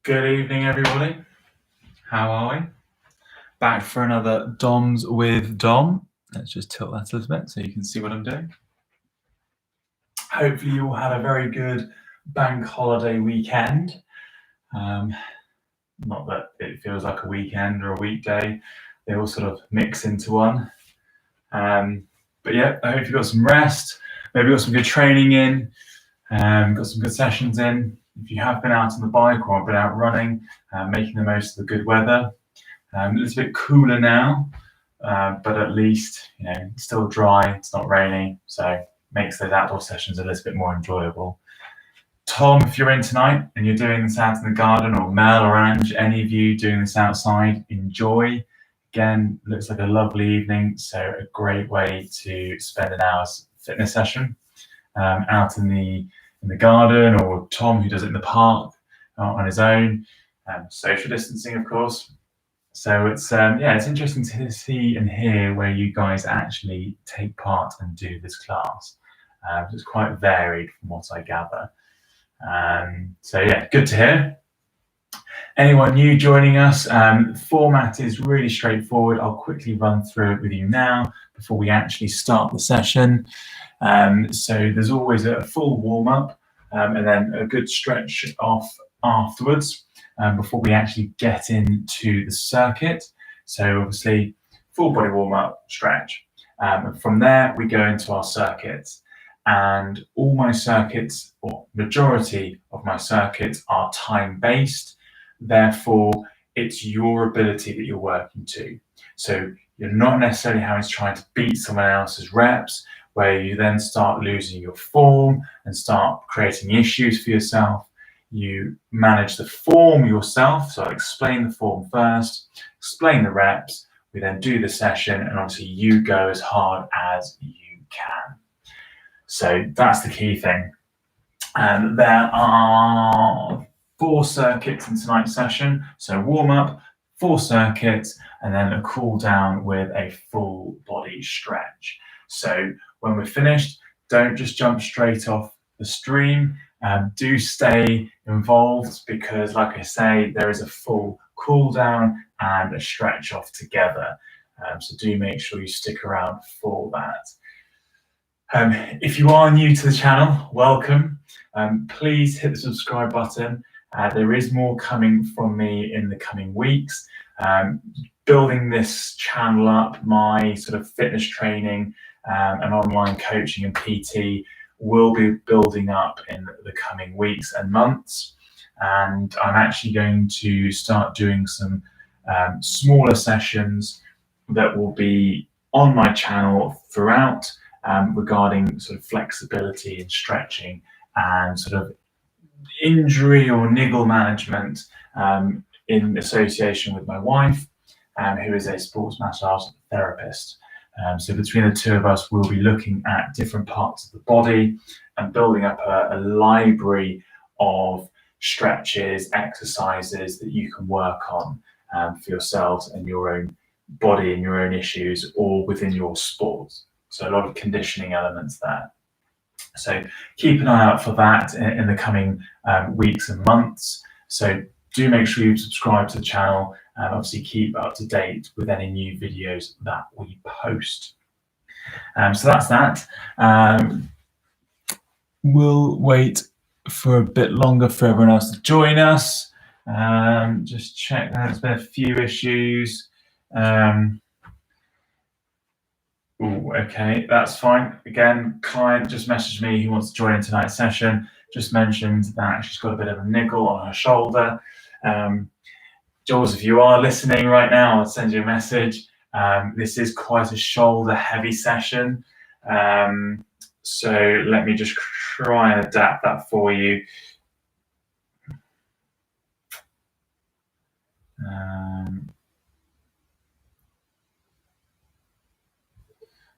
Good evening, everybody. How are we? Back for another DOMS with Dom. Let's just tilt that a little bit so you can see what I'm doing. Hopefully you all had a very good bank holiday weekend. Not that it feels like a weekend or a weekday. They all sort of mix into one. But yeah, I hope you got some rest. Maybe got some good training in. Got some good sessions in. If you have been out on the bike or been out running, making the most of the good weather. A little bit cooler now, but at least it's still dry. It's not raining, so makes those outdoor sessions a little bit more enjoyable. Tom, if you're in tonight and you're doing this out in the garden, or Mel or Ange, any of you doing this outside, enjoy. Again, looks like a lovely evening, so a great way to spend an hour's fitness session out in the garden, or Tom who does it in the park on his own. Social distancing, of course. So it's it's interesting to see and hear where you guys actually take part and do this class. It's quite varied from what I gather. So yeah, good to hear. Anyone new joining us, the format is really straightforward. I'll quickly run through it with you now before we actually start the session. So there's always a full warm-up and then a good stretch off afterwards before we actually get into the circuit. So obviously, full body warm-up, stretch. From there, we go into our circuits. And all my circuits, or majority of my circuits, are time-based. Therefore, it's your ability that you're working to. So you're not necessarily having to try to beat someone else's reps, where you then start losing your form and start creating issues for yourself. You manage the form yourself. So I'll explain the form first, explain the reps. We then do the session, and obviously you go as hard as you can. So that's the key thing. There are 4 circuits in tonight's session. So warm up, 4 circuits, and then a cool down with a full body stretch. So when we're finished, don't just jump straight off the stream. Do stay involved, because like I say, there is a full cool down and a stretch off together. So do make sure you stick around for that. If you are new to the channel, welcome. Please hit the subscribe button. There is more coming from me in the coming weeks. Building this channel up, my sort of fitness training and online coaching and PT will be building up in the coming weeks and months. And I'm actually going to start doing some smaller sessions that will be on my channel throughout, regarding sort of flexibility and stretching and sort of injury or niggle management in association with my wife, who is a sports massage therapist. So between the two of us, we'll be looking at different parts of the body and building up a library of stretches, exercises that you can work on for yourselves and your own body and your own issues, or within your sport. So a lot of conditioning elements there. So keep an eye out for that in the coming weeks and months. So do make sure you subscribe to the channel and obviously keep up to date with any new videos that we post. So that's that. We'll wait for a bit longer for everyone else to join us. Just check that. There's been a few issues. Okay, that's fine. Again, client just messaged me, he wants to join in tonight's session. Just mentioned that she's got a bit of a niggle on her shoulder. Jules, if you are listening right now, I'll send you a message. This is quite a shoulder heavy session. So let me just try and adapt that for you.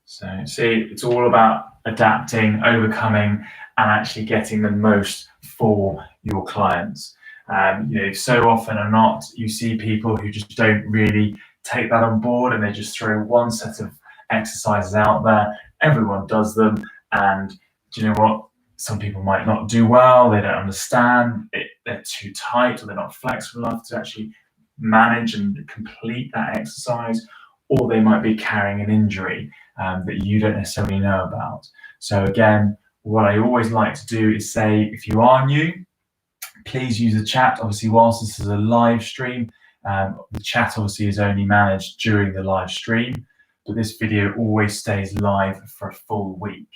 So see, it's all about adapting, overcoming, and actually getting the most for your clients. So often or not, you see people who just don't really take that on board, and they just throw one set of exercises out there. Everyone does them, and do you know what? Some people might not do well. They don't understand. They're they're too tight or they're not flexible enough to actually manage and complete that exercise, or they might be carrying an injury that you don't necessarily know about. So again, what I always like to do is say, if you are new, please use the chat. Obviously, whilst this is a live stream, the chat obviously is only managed during the live stream, but this video always stays live for a full week.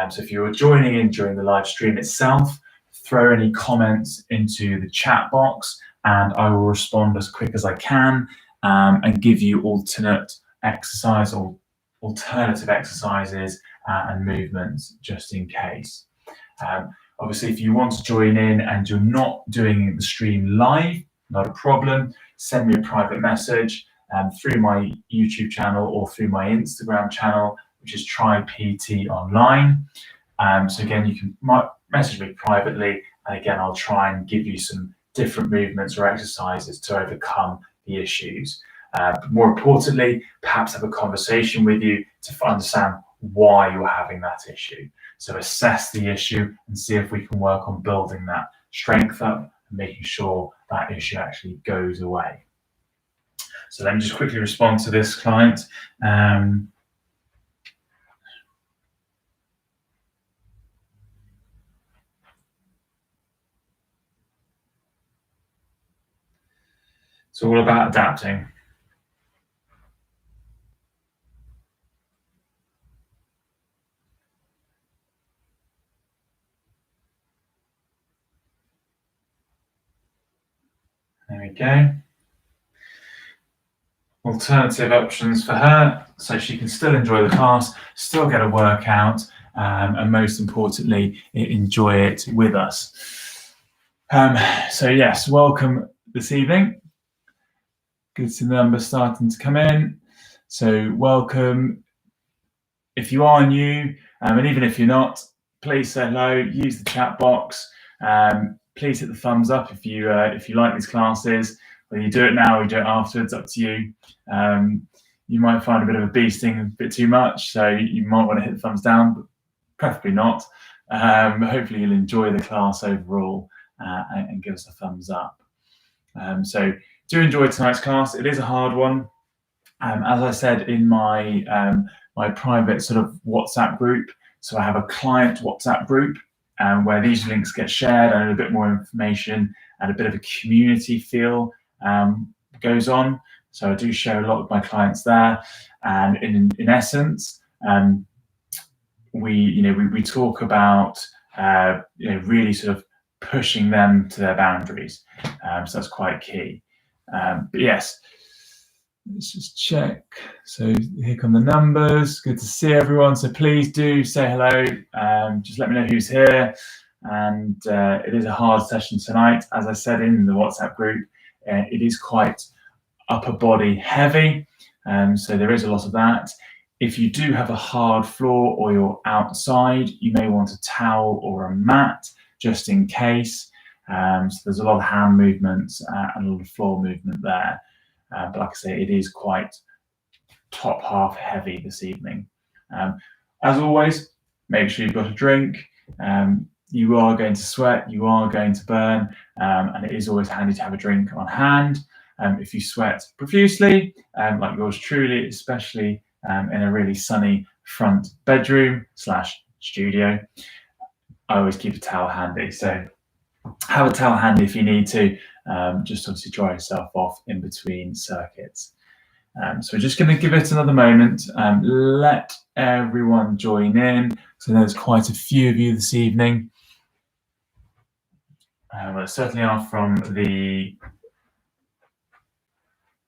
So if you're joining in during the live stream itself, throw any comments into the chat box and I will respond as quick as I can and give you alternative exercises and movements just in case. Obviously, if you want to join in and you're not doing the stream live, not a problem. Send me a private message through my YouTube channel or through my Instagram channel, which is Try PT Online. So again, you can message me privately, and again, I'll try and give you some different movements or exercises to overcome the issues. But more importantly, perhaps have a conversation with you to understand why you're having that issue. So assess the issue and see if we can work on building that strength up and making sure that issue actually goes away. So let me just quickly respond to this client. It's all about adapting. There we go. Alternative options for her, so she can still enjoy the class, still get a workout, and most importantly, enjoy it with us. So yes, welcome this evening. Good to see the numbers starting to come in. So welcome. If you are new, and even if you're not, please say hello, use the chat box. Please hit the thumbs up if you like these classes. Whether you do it now or you do it afterwards, up to you. You might find a bit of a bee sting a bit too much, so you might want to hit the thumbs down, but preferably not. Hopefully you'll enjoy the class overall and give us a thumbs up. So do enjoy tonight's class. It is a hard one. As I said in my my private sort of WhatsApp group, so I have a client WhatsApp group where these links get shared and a bit more information and a bit of a community feel goes on. So I do share a lot with my clients there, and in essence, we talk about really sort of pushing them to their boundaries. So that's quite key. But yes, let's just check. So here come the numbers. Good to see everyone. So please do say hello. Just let me know who's here. And it is a hard session tonight. As I said in the WhatsApp group, it is quite upper body heavy. So there is a lot of that. If you do have a hard floor or you're outside, you may want a towel or a mat just in case. So there's a lot of hand movements and a lot of floor movement there. But like I say, it is quite top half heavy this evening. As always, make sure you've got a drink. You are going to sweat, you are going to burn, and it is always handy to have a drink on hand. If you sweat profusely, like yours truly, especially in a really sunny front bedroom / studio, I always keep a towel handy. So have a towel handy if you need to, just obviously dry yourself off in between circuits. So we're just going to give it another moment, let everyone join in. So there's quite a few of you this evening. Well, certainly are from the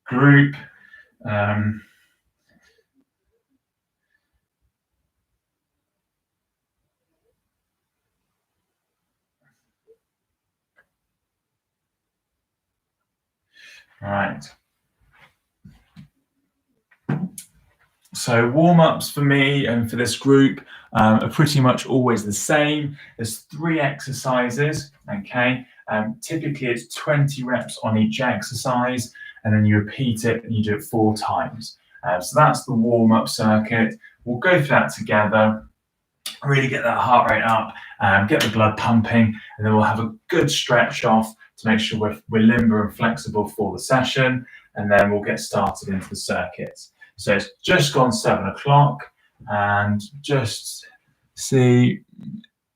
group. Right. So warm-ups for me and for this group are pretty much always the same. There's 3 exercises, okay? Typically it's 20 reps on each exercise, and then you repeat it and you do it 4 times. So that's the warm-up circuit. We'll go through that together, really get that heart rate up, get the blood pumping, and then we'll have a good stretch off to make sure we're limber and flexible for the session, and then we'll get started into the circuits. So it's just gone 7 o'clock, and just see,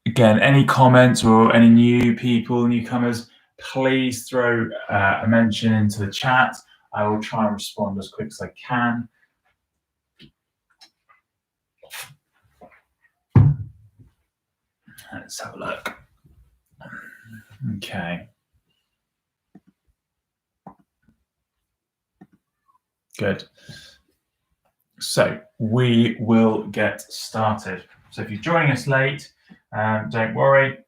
again, any comments or any newcomers, please throw a mention into the chat. I will try and respond as quick as I can. Let's have a look. Okay. Good. So we will get started. So if you're joining us late, don't worry.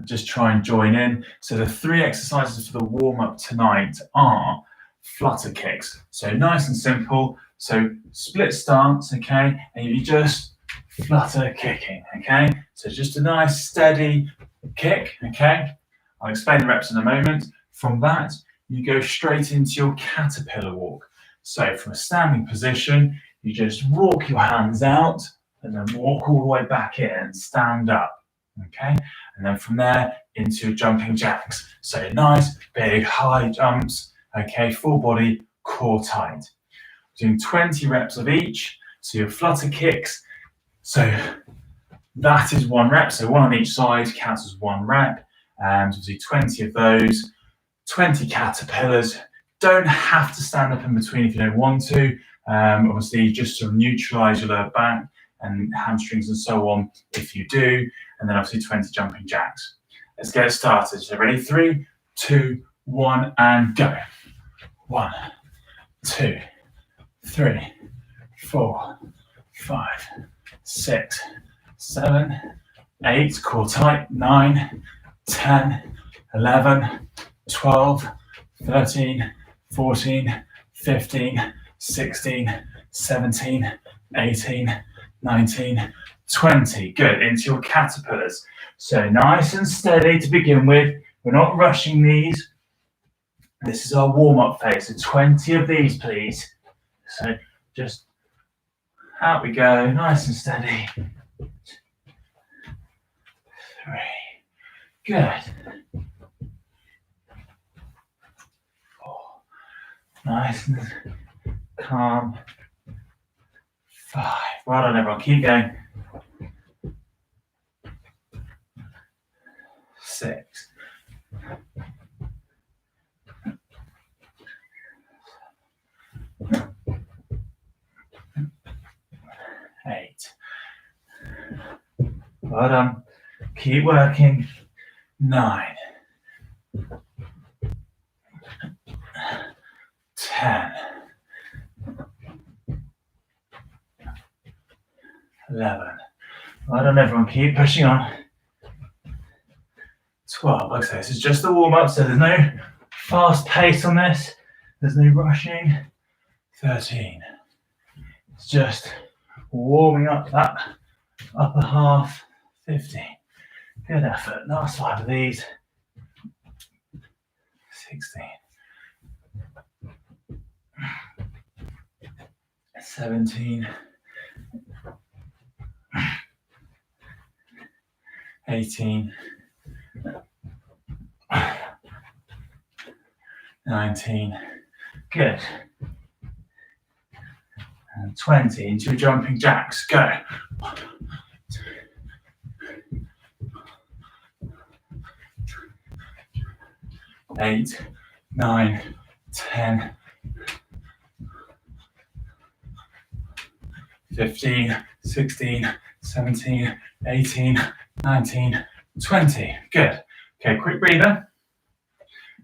Just try and join in. So the 3 exercises for the warm-up tonight are flutter kicks. So nice and simple. So split stance, okay? And you just flutter kicking, okay? So just a nice steady kick, okay? I'll explain the reps in a moment. From that, you go straight into your caterpillar walk. So from a standing position, you just walk your hands out and then walk all the way back in and stand up, okay? And then from there into your jumping jacks. So nice, big, high jumps, okay? Full body, core tight. Doing 20 reps of each. So your flutter kicks. So that is 1 rep. So 1 on each side counts as 1 rep. And we'll do 20 of those. 20 caterpillars. Don't have to stand up in between if you don't want to. Obviously, just to neutralize your lower back and hamstrings and so on if you do. And then obviously 20 jumping jacks. Let's get started. So ready? 3, 2, 1, and go. 1, 2, 3, 4, 5, 6, 7, 8. Core tight. 9, 10, 11, 12, 13, 14, 15, 16, 17, 18, 19, 20. Good. Into your caterpillars. So nice and steady to begin with. We're not rushing these. This is our warm-up phase. So 20 of these, please. So just out we go. Nice and steady. 3. Good. 4. Nice and calm. 5. Well done, everyone. Keep going. 6. 8. Well done. Keep working. 9. 10. 11. Well done, everyone. Keep pushing on. 12. Okay, this is just the warm-up, so there's no fast pace on this. There's no rushing. 13. It's just warming up that upper half. 15. Good effort. Last 5 of these. 16. 17. 18. 19. Good. And 20 into your jumping jacks. Go. 8, 9, 10, 15, 16, 17, 18, 19, 20. Good. Okay, quick breather.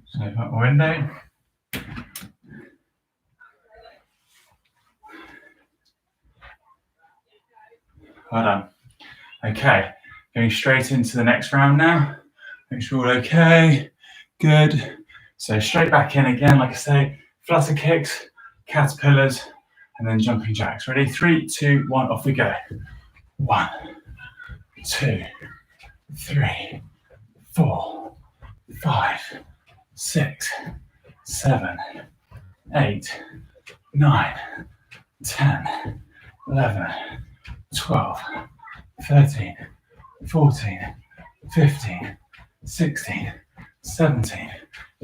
So open up my window. Well done. Okay, going straight into the next round now. Make sure we're okay. Good. So straight back in again, like I say, flutter kicks, caterpillars, and then jumping jacks. Ready? 3, 2, 1, off we go. 1, 2, 3, 4, 5, 6, 7, 8, 9, 10, 11, 12, 13, 14, 15, 16, 17,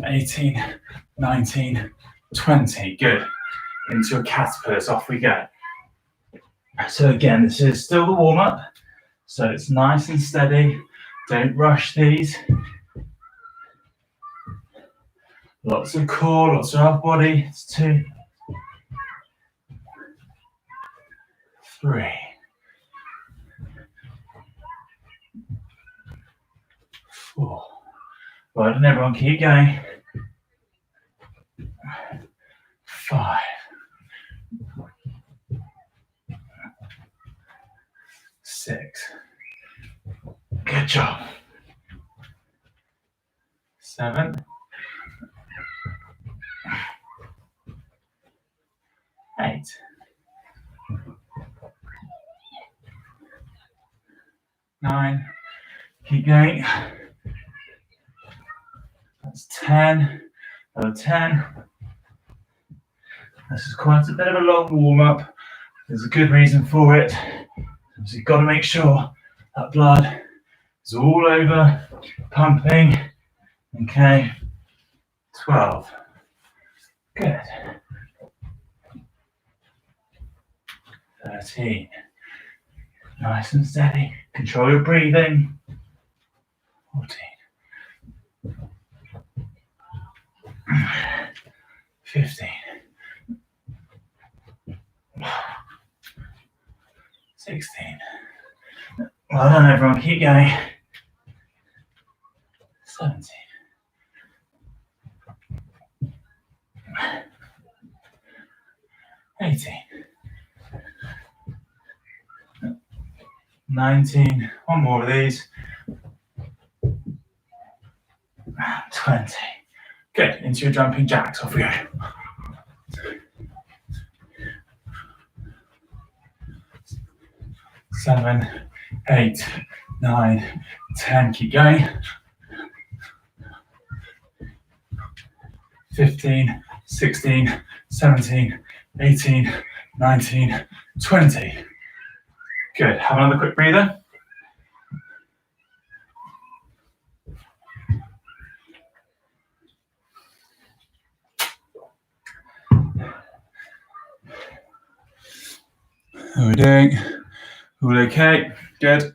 18, 19, 20. Good. Into your caterpillars, off we go. So again, this is still the warm-up. So it's nice and steady. Don't rush these. Lots of core, lots of upper body. It's 2, 3, 4. Well done, everyone. Keep going. 5. 6. Good job. 7. 8. 9. Keep going. That's 10. Another 10. This is quite a bit of a long warm-up. There's a good reason for it. So you've got to make sure that blood is all over, pumping. Okay. 12. Good. 13. Nice and steady. Control your breathing. 14. 15. 16. Well done, everyone. Keep going. 17. 18. 19. One more of these. 20. Good. Into your jumping jacks. Off we go. 7, 8, 9, 10. Keep going. 15, 16, 17, 18, 19, 20. Good. Have another quick breather. How are we doing? All okay? Good.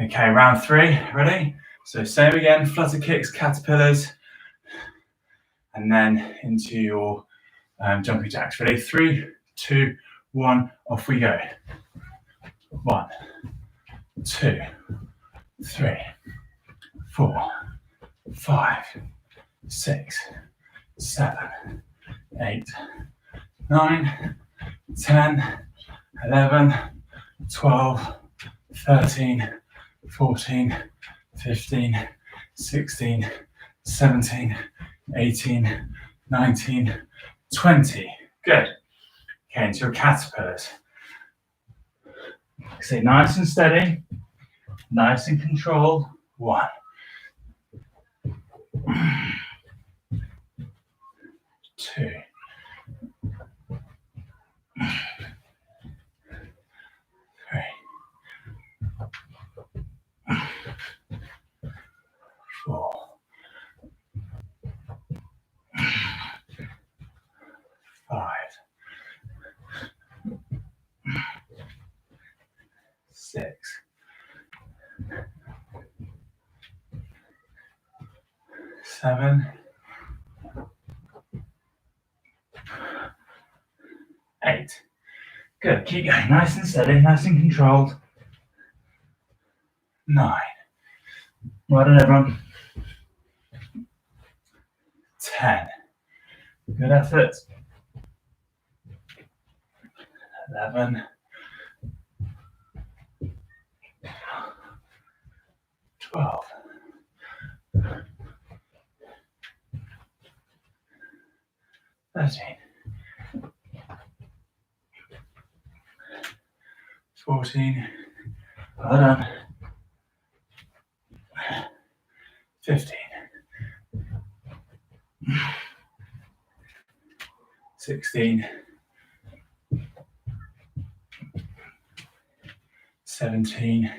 Okay, round 3. Ready? So same again, flutter kicks, caterpillars, and then into your jumping jacks. Ready? 3, 2, 1. Off we go. 1, 2, 3, 4, 5, 6, 7, 8, 9, 10, 11, 12, 13, 14, 15, 16, 17, 18, 19, 20. Good. Okay, into your caterpillars. Stay nice and steady, nice and controlled. 1. 2. 3. 4. 5. 6. 7. 8. Good. Keep going. Nice and steady, nice and controlled. 9. Well done, everyone. 10. Good effort. 11. 12. 13. 14. Well done. 15. 16. 17.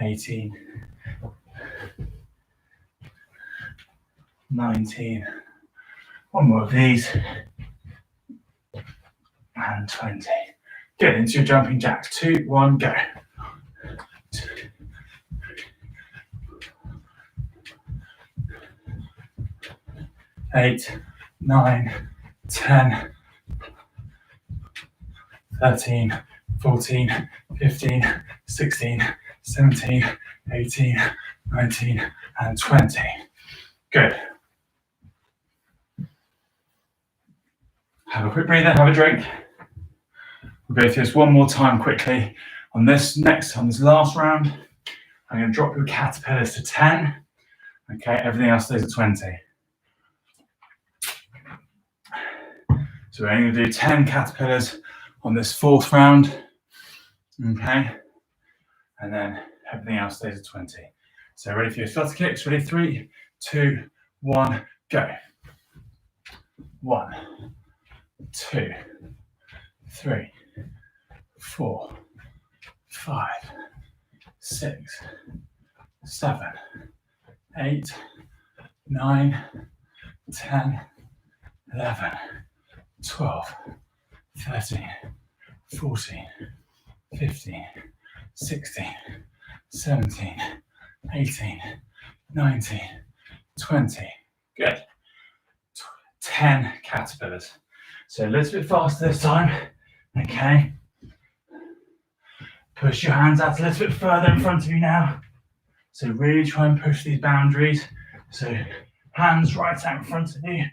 18, 19. One more of these. And 20. Good, into your jumping jacks. 2, 1, go. 2, 8, 9, 10, 13, 14, 15, 16, 17, 18, 19, and 20. Good. Have a quick breather, have a drink. We'll go through this one more time quickly. On this last round, I'm going to drop your caterpillars to 10. Okay, everything else stays at 20. So we're only going to do 10 caterpillars on this fourth round. Okay, and then everything else stays at 20. So ready for your flutter kicks? Ready? 3, 2, 1, go. 1, 2, 3, 4, 5, 6, 7, 8, 9, 10, 11, 12, 13, 14, 15, 16, 17, 18, 19, 20. Good. 10 caterpillars. So a little bit faster this time. Okay. Push your hands out a little bit further in front of you now. So really try and push these boundaries. So hands right out in front of you.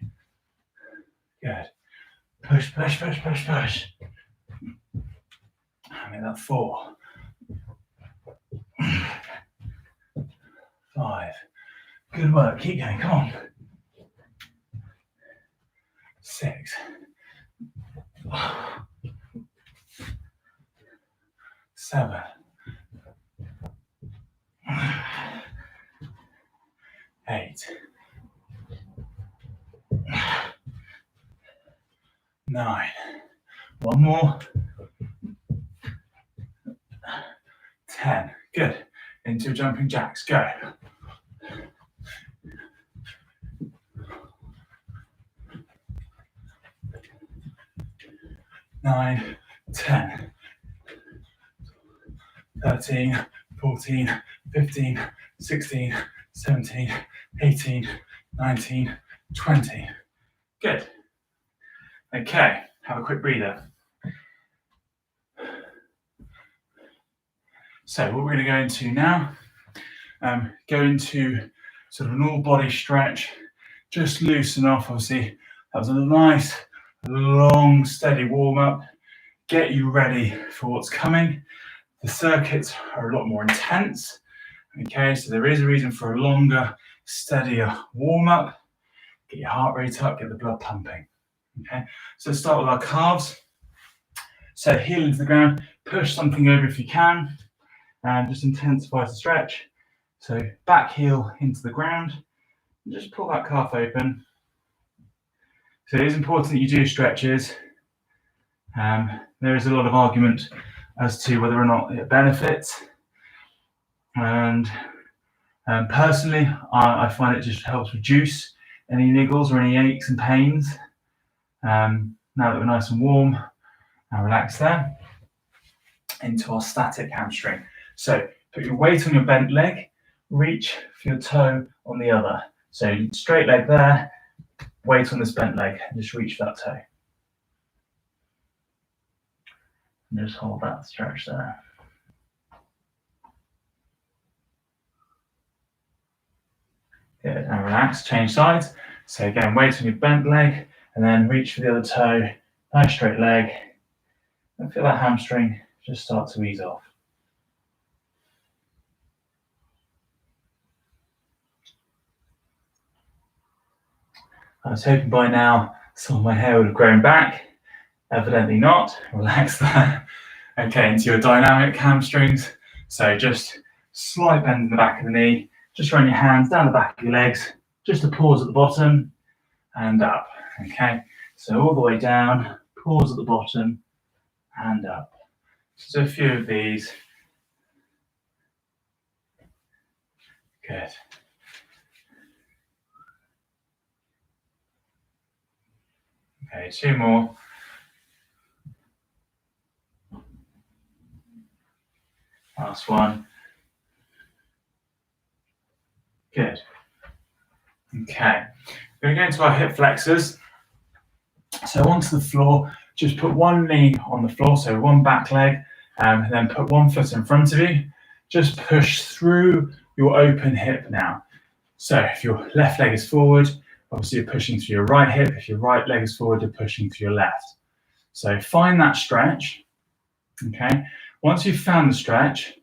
Good. Push, push, push, push, push. Make that 4. 5. Good work. Keep going. Come on. 6. 7. 8. 9. One more. 10. Good. Into jumping jacks. Go. 9, 10, 13, 14, 15, 16, 17, 18, 19, 20. Good. Okay, have a quick breather. So what we're going to go into now, go into sort of an all body stretch, just loosen off. Obviously, that was a nice, long, steady warm up. Get you ready for what's coming. The circuits are a lot more intense. Okay, so there is a reason for a longer, steadier warm up. Get your heart rate up, get the blood pumping. Okay, so let's start with our calves. So heel into the ground, push something over if you can, and just intensify the stretch. So back heel into the ground, and just pull that calf open. So it is important that you do stretches. There is a lot of argument as to whether or not it benefits. And personally, I find it just helps reduce any niggles or any aches and pains. Now that we're nice and warm and relaxed there, into our static hamstring. So put your weight on your bent leg, reach for your toe on the other. So straight leg there, weight on this bent leg, and just reach for that toe. And just hold that stretch there. Good, and relax, change sides. So again, weight on your bent leg, and then reach for the other toe, nice straight leg, and feel that hamstring just start to ease off. I was hoping by now some of my hair would have grown back. Evidently not. Relax there. Okay, into your dynamic hamstrings. So just slight bend in the back of the knee. Just run your hands down the back of your legs. Just a pause at the bottom and up. Okay, so all the way down, pause at the bottom and up. So a few of these. Good. Okay, 2 more. Last one. Good. Okay, we're going to go into our hip flexors. So onto the floor, just put one knee on the floor, so one back leg, and then put one foot in front of you. Just push through your open hip now. So if your left leg is forward, obviously you're pushing through your right hip. If your right leg is forward, you're pushing through your left. So find that stretch, okay? Once you've found the stretch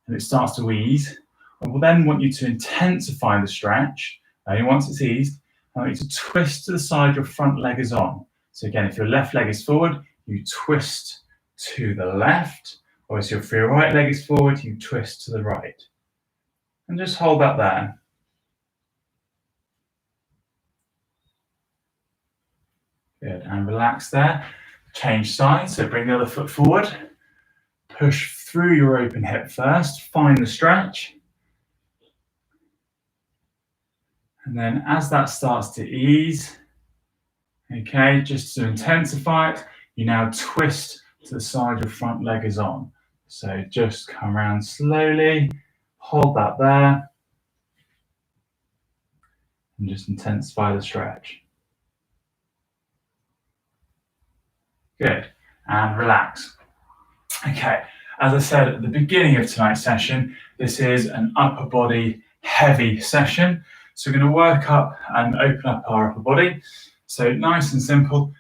and it starts to ease, I will then want you to intensify the stretch. Once it's eased, I want you to twist to the side your front leg is on. So again, if your left leg is forward, you twist to the left, or if your right leg is forward, you twist to the right. And just hold that there. Good, and relax there. Change sides, so bring the other foot forward. Push through your open hip first, find the stretch. And then as that starts to ease, okay, just to intensify it, you now twist to the side your front leg is on. So just come around slowly, hold that there, and just intensify the stretch. Good, and relax. Okay, as I said at the beginning of tonight's session, this is an upper body heavy session. So we're going to work up and open up our upper body. So nice and simple,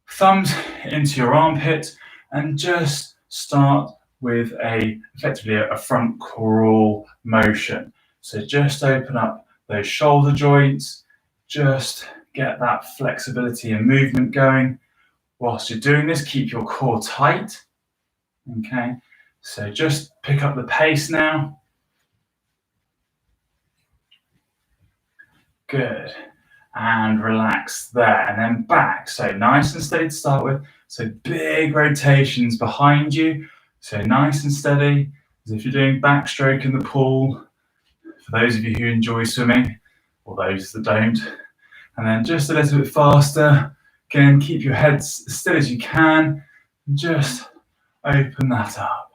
thumbs into your armpit and just start with effectively a front crawl motion. So just open up those shoulder joints, just get that flexibility and movement going. Whilst you're doing this, keep your core tight. Okay, so just pick up the pace now. Good, and relax there, and then back. So nice and steady to start with. So big rotations behind you. So nice and steady, as if you're doing backstroke in the pool. For those of you who enjoy swimming, or those that don't. And then just a little bit faster. Again, keep your head as still as you can. Just open that up.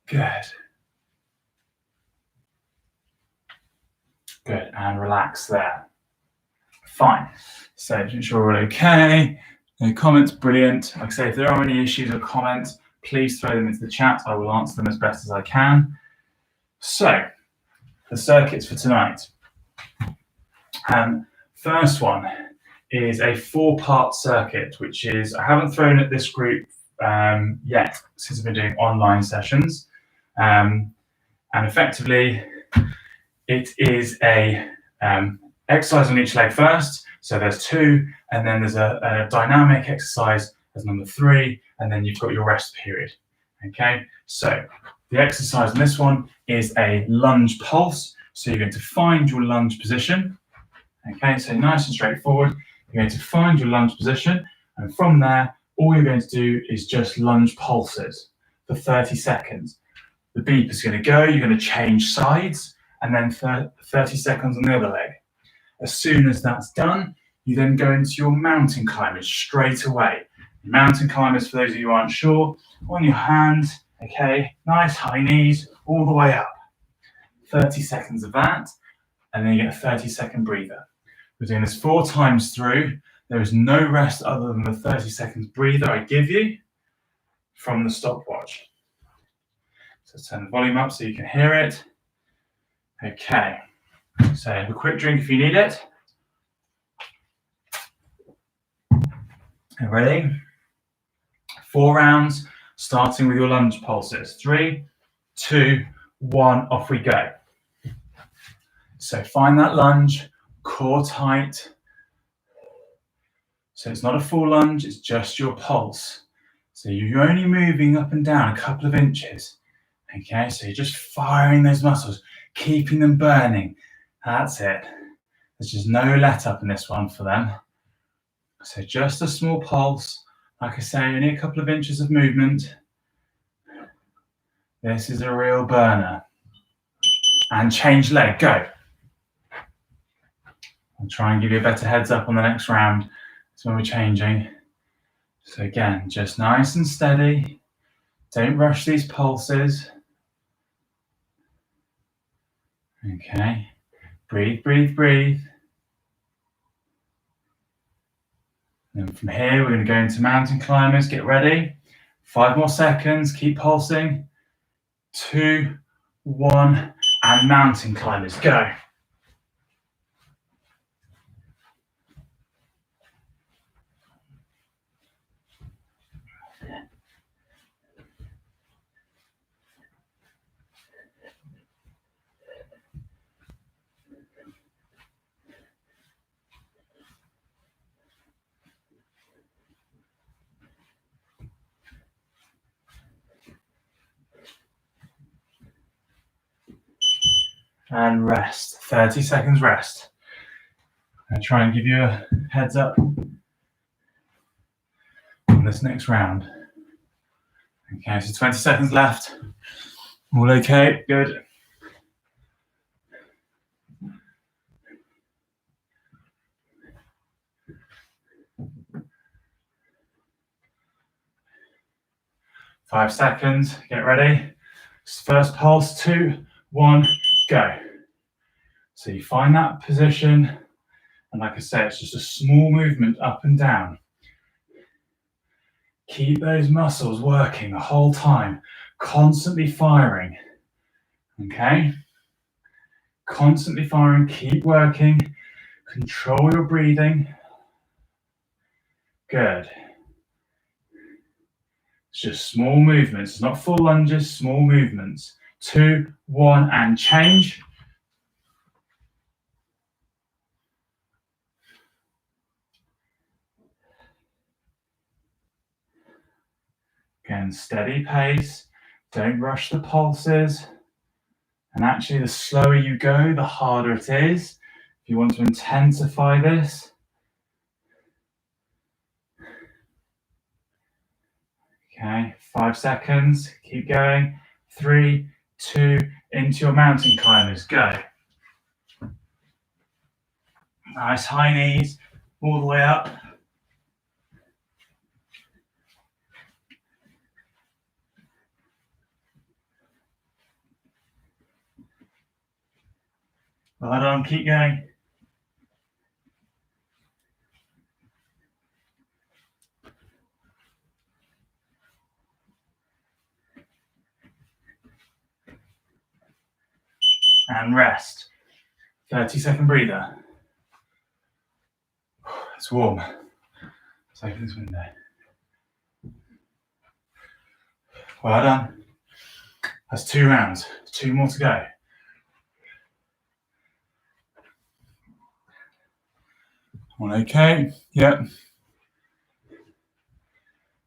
Good. Good, and relax there. Fine. So make sure we're okay. No comments, brilliant. Like I say, if there are any issues or comments, please throw them into the chat. I will answer them as best as I can. So, the circuits for tonight. First one is a 4-part circuit, which is, I haven't thrown at this group yet, since I've been doing online sessions. And effectively, it is a exercise on each leg first. So there's 2, and then there's a dynamic exercise as number 3, and then you've got your rest period. Okay, so the exercise on this one is a lunge pulse. So you're going to find your lunge position. Okay, so nice and straightforward. You're going to find your lunge position, and from there, all you're going to do is just lunge pulses for 30 seconds. The beep is going to go, you're going to change sides, and then 30 seconds on the other leg. As soon as that's done, you then go into your mountain climbers straight away. Mountain climbers, for those of you who aren't sure, on your hands, okay, nice high knees, all the way up. 30 seconds of that, and then you get a 30-second breather. We're doing this 4 times through. There is no rest other than the 30 seconds breather I give you from the stopwatch. So turn the volume up so you can hear it. Okay, so have a quick drink if you need it. Ready? 4 rounds, starting with your lunge pulses. 3, 2, 1, off we go. So find that lunge, core tight. So it's not a full lunge, it's just your pulse. So you're only moving up and down a couple of inches. Okay, so you're just firing those muscles, keeping them burning. That's it. There's just no let up in this one for them. So just a small pulse. Like I say, only a couple of inches of movement. This is a real burner. and change leg, go. I'll try and give you a better heads up on the next round. So when we're changing. So again, just nice and steady. Don't rush these pulses. Okay, breathe, breathe, breathe. And from here, we're going to go into mountain climbers. Get ready. 5 more seconds. Keep pulsing. 2, 1, and mountain climbers. Go. And rest. 30 seconds rest. I'll try and give you a heads up on this next round. Okay, so 20 seconds left. All okay? Good. Five seconds. Get ready. First pulse. 2, 1, go. So you find that position. And like I said, it's just a small movement up and down. Keep those muscles working the whole time, constantly firing. Okay? Constantly firing, keep working. Control your breathing. Good. It's just small movements, not full lunges, small movements. 2, 1, and change. Again, steady pace. Don't rush the pulses. And actually, the slower you go, the harder it is. If you want to intensify this. Okay, 5 seconds. Keep going. 3, 2, into your mountain climbers. Go. Nice high knees, all the way up. Well done, keep going. And rest. 30-second breather. It's warm. Let's open this window. Well done. That's 2 rounds. 2 more to go. All okay? Yep.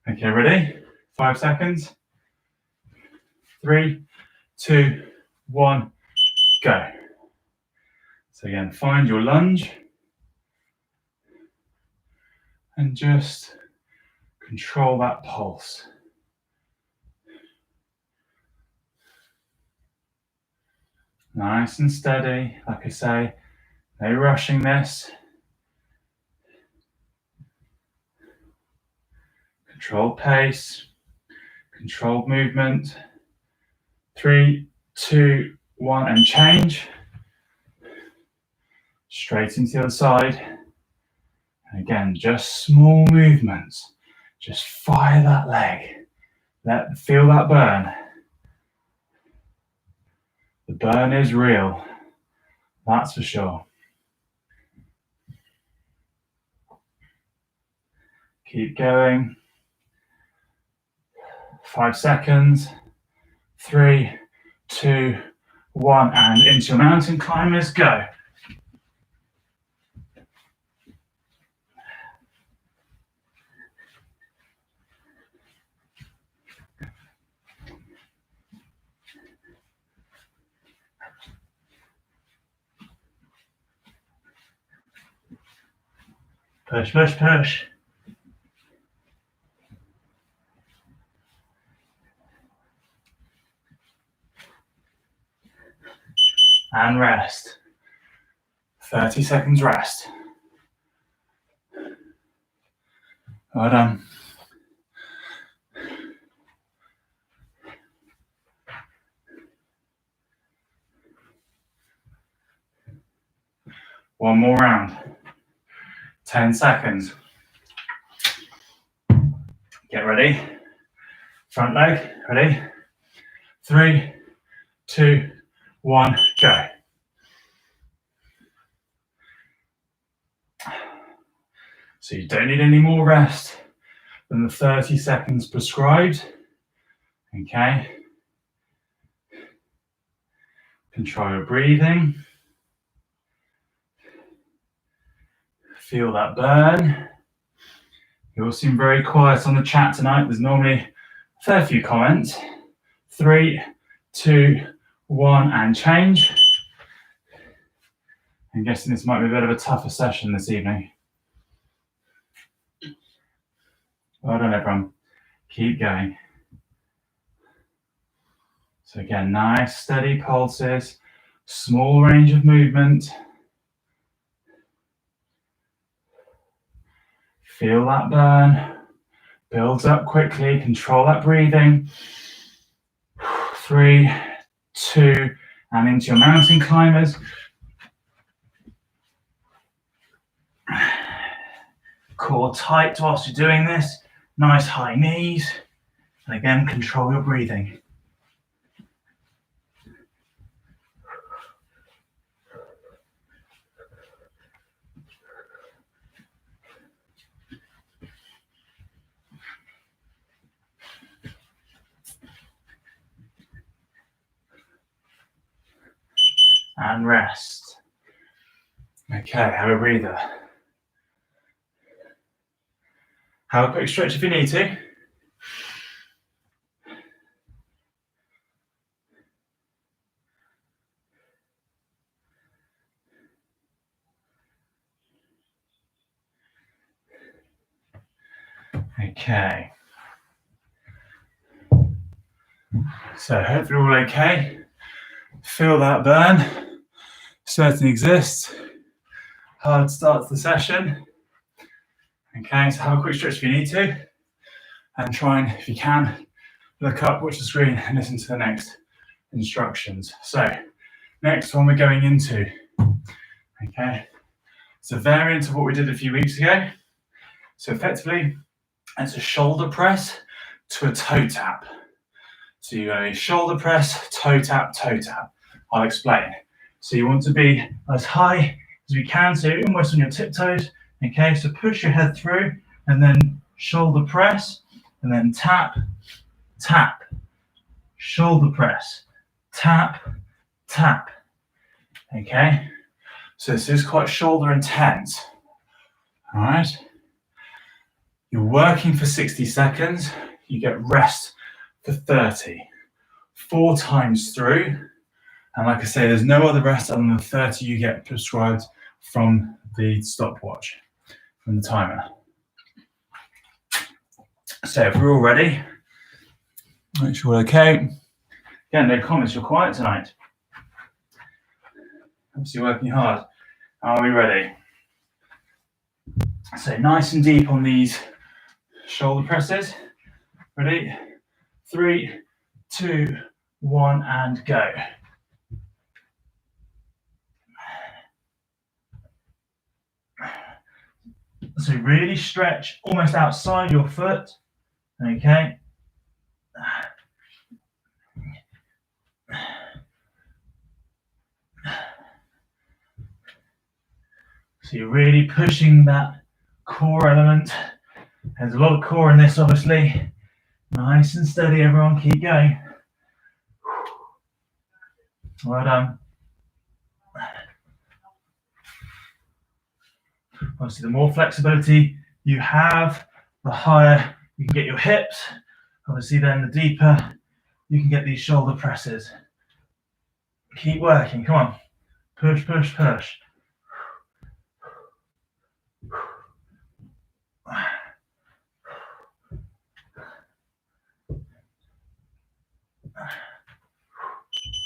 Okay, ready? 5 seconds. 3, 2, 1, go. So again, find your lunge. And just control that pulse. Nice and steady, like I say, no rushing this. Controlled pace, controlled movement. 3, 2, 1, and change. Straight into the other side. And again, just small movements. Just fire that leg. Feel that burn. The burn is real. That's for sure. Keep going. 5 seconds. 3, 2, 1, and into your mountain climbers, go. Push, push, push. and rest. 30 seconds rest. Well done. One more round. 10 seconds. Get ready. Front leg, ready? 3, 2, 1, go. So you don't need any more rest than the 30 seconds prescribed. Okay. Control your breathing. Feel that burn. You all seem very quiet on the chat tonight. There's normally a fair few comments. 3, 2, 1, and change. I'm guessing this might be a bit of a tougher session this evening. Well done, everyone. Keep going. So again, nice steady pulses, small range of movement. Feel that burn. Builds up quickly. Control that breathing. 3, 2, and into your mountain climbers. Core tight whilst you're doing this. Nice high knees. And again, control your breathing. And rest. Okay, have a breather. Have a quick stretch if you need to. Okay. So hopefully all okay. Feel that burn. Certainly exists. Hard start to the session. Okay, so have a quick stretch if you need to. And try and, if you can, look up, watch the screen, and listen to the next instructions. So, next one we're going into. Okay, it's a variant of what we did a few weeks ago. So effectively, it's a shoulder press to a toe tap. So you go shoulder press, toe tap, toe tap. I'll explain. So you want to be as high as you can, so you're almost on your tiptoes. Okay, so push your head through and then shoulder press and then tap, tap, shoulder press, tap, tap. Okay, so this is quite shoulder intense. All right. You're working for 60 seconds. You get rest for 30. 4 times through. And like I say, there's no other rest other than the 30 you get prescribed from the stopwatch, from the timer. So if we're all ready, make sure we're okay. Again, no comments, you're quiet tonight. Obviously working hard. Are we ready? So nice and deep on these shoulder presses. Ready? 3, 2, 1, and go. So really stretch almost outside your foot. Okay. So you're really pushing that core element. There's a lot of core in this, obviously. Nice and steady, everyone. Keep going. Well done. Obviously, the more flexibility you have, the higher you can get your hips. Obviously, then the deeper you can get these shoulder presses. Keep working. Come on. Push, push, push.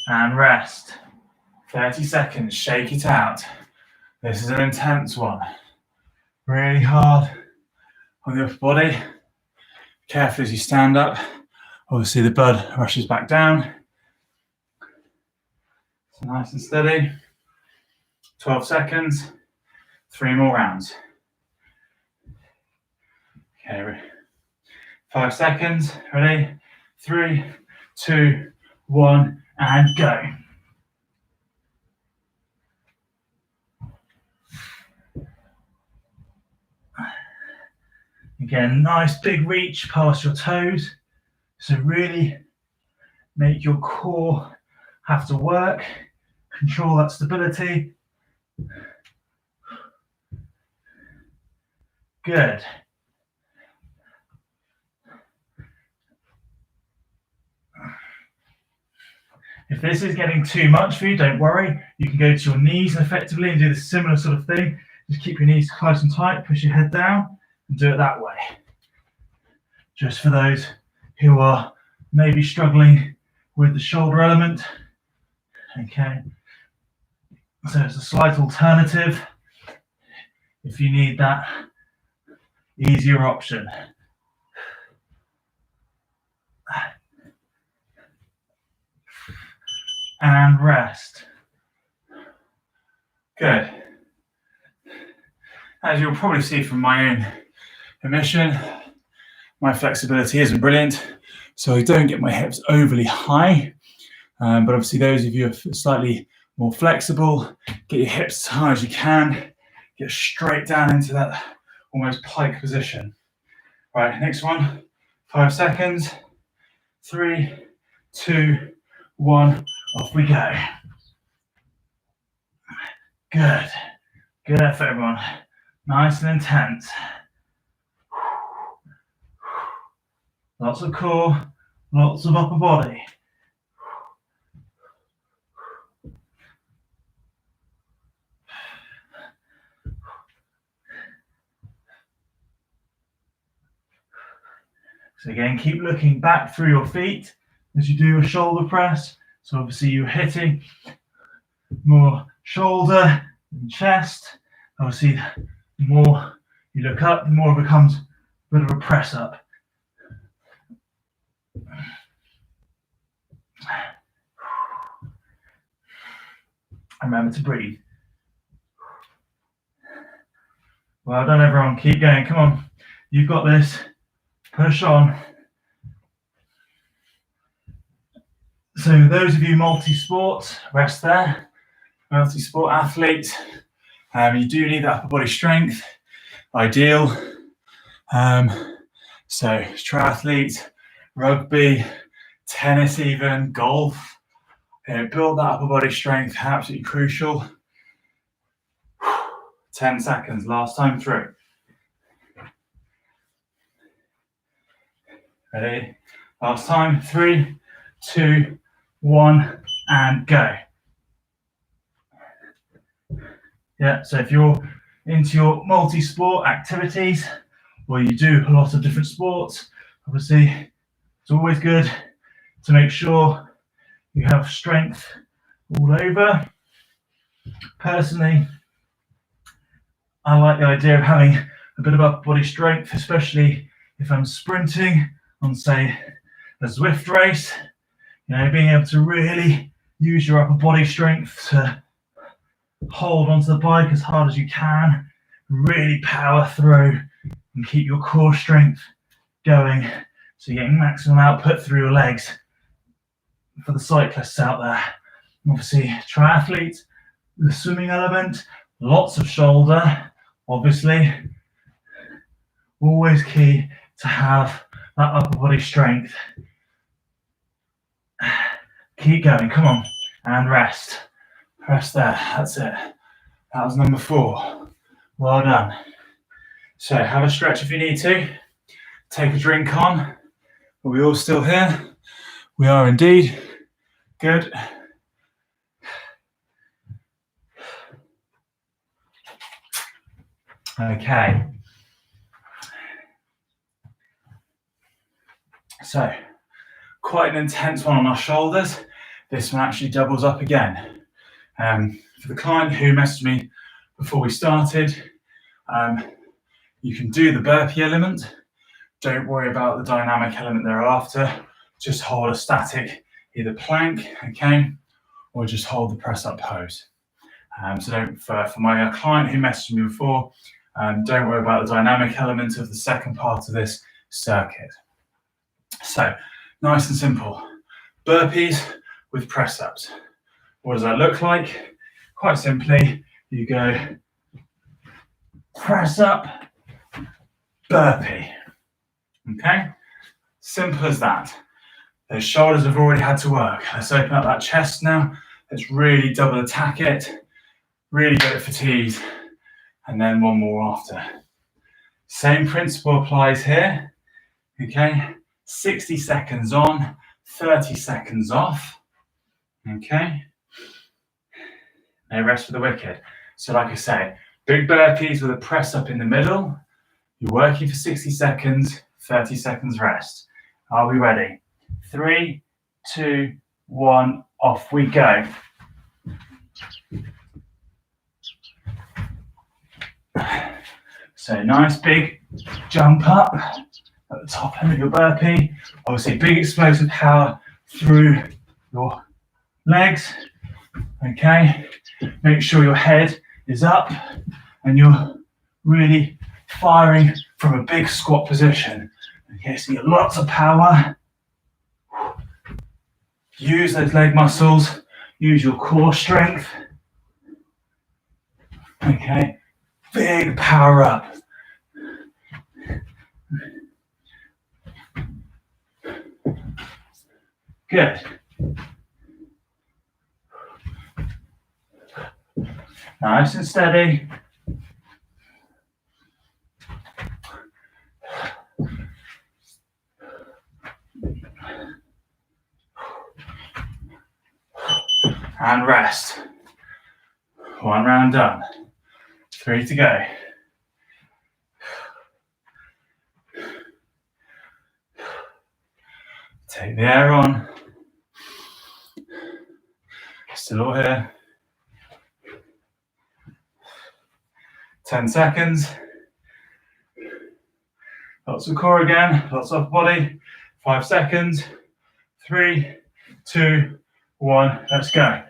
And rest 30 seconds, shake it out. This is an intense one. Really hard on the upper body. Careful as you stand up. Obviously the blood rushes back down. So nice and steady. 12 seconds, 3 more rounds. Okay, 5 seconds, ready? 3, 2, 1, and go. Again, nice big reach past your toes. So really make your core have to work, control that stability. Good. If this is getting too much for you, don't worry. You can go to your knees effectively and do the similar sort of thing. Just keep your knees close and tight, push your head down, and do it that way. Just for those who are maybe struggling with the shoulder element. Okay. So it's a slight alternative if you need that easier option. And rest. Good. As you'll probably see from my own emission, my flexibility isn't brilliant, so I don't get my hips overly high. But obviously those of you who are slightly more flexible, get your hips as high as you can, get straight down into that almost pike position. Right, next one, 5 seconds, 3, 2, 1, off we go. Good. Good effort, everyone. Nice and intense. Lots of core, lots of upper body. So again, keep looking back through your feet as you do your shoulder press. So obviously you're hitting more shoulder than chest. Obviously, the more you look up, the more it becomes a bit of a press up. Remember to breathe. Well done, everyone. Keep going. Come on. You've got this. Push on. So those of you multi-sport, rest there. Multi-sport athletes, you do need that upper body strength. Ideal. So triathletes, rugby, tennis even, golf. Build that upper body strength, absolutely crucial. 10 seconds, last time through. Ready? Last time, 3, 2, 1, and go. Yeah, so if you're into your multi-sport activities, or you do a lot of different sports, obviously it's always good to make sure you have strength all over. Personally, I like the idea of having a bit of upper body strength, especially if I'm sprinting on, say, a Zwift race. You know, being able to really use your upper body strength to hold onto the bike as hard as you can, really power through and keep your core strength going so you're getting maximum output through your legs. For the cyclists out there, obviously triathletes, the swimming element, lots of shoulder, obviously, always key to have that upper body strength. Keep going, come on, and rest. Rest there, that's it. That was number 4. Well done. So have a stretch if you need to. Take a drink on. Are we all still here? We are indeed. Good. Okay. So, quite an intense one on our shoulders. This one actually doubles up again. For the client who messaged me before we started, you can do the burpee element. Don't worry about the dynamic element thereafter. Just hold a static, either plank, okay, or just hold the press up pose. So don't, for my client who messaged me before, don't worry about the dynamic element of the second part of this circuit. So nice and simple. Burpees with press ups. What does that look like? Quite simply, you go press up, burpee. Okay? Simple as that. Those shoulders have already had to work. Let's open up that chest now. Let's really double attack it. Really get it fatigued. And then one more after. Same principle applies here. Okay? 60 seconds on, 30 seconds off. Okay? No rest for the wicked. So like I say, big burpees with a press up in the middle. You're working for 60 seconds, 30 seconds rest. Are we ready? 3, 2, 1, off we go. So nice big jump up at the top end of your burpee. Obviously big explosive power through your legs. Okay, make sure your head is up and you're really firing from a big squat position. Okay, so you get lots of power. Use those leg muscles, use your core strength. Okay, big power up. Good. Nice and steady. And rest. One round done. 3 to go. Take the air on. Still all here. 10 seconds. Lots of core again, lots of body. 5 seconds. 3, 2, 1, let's go.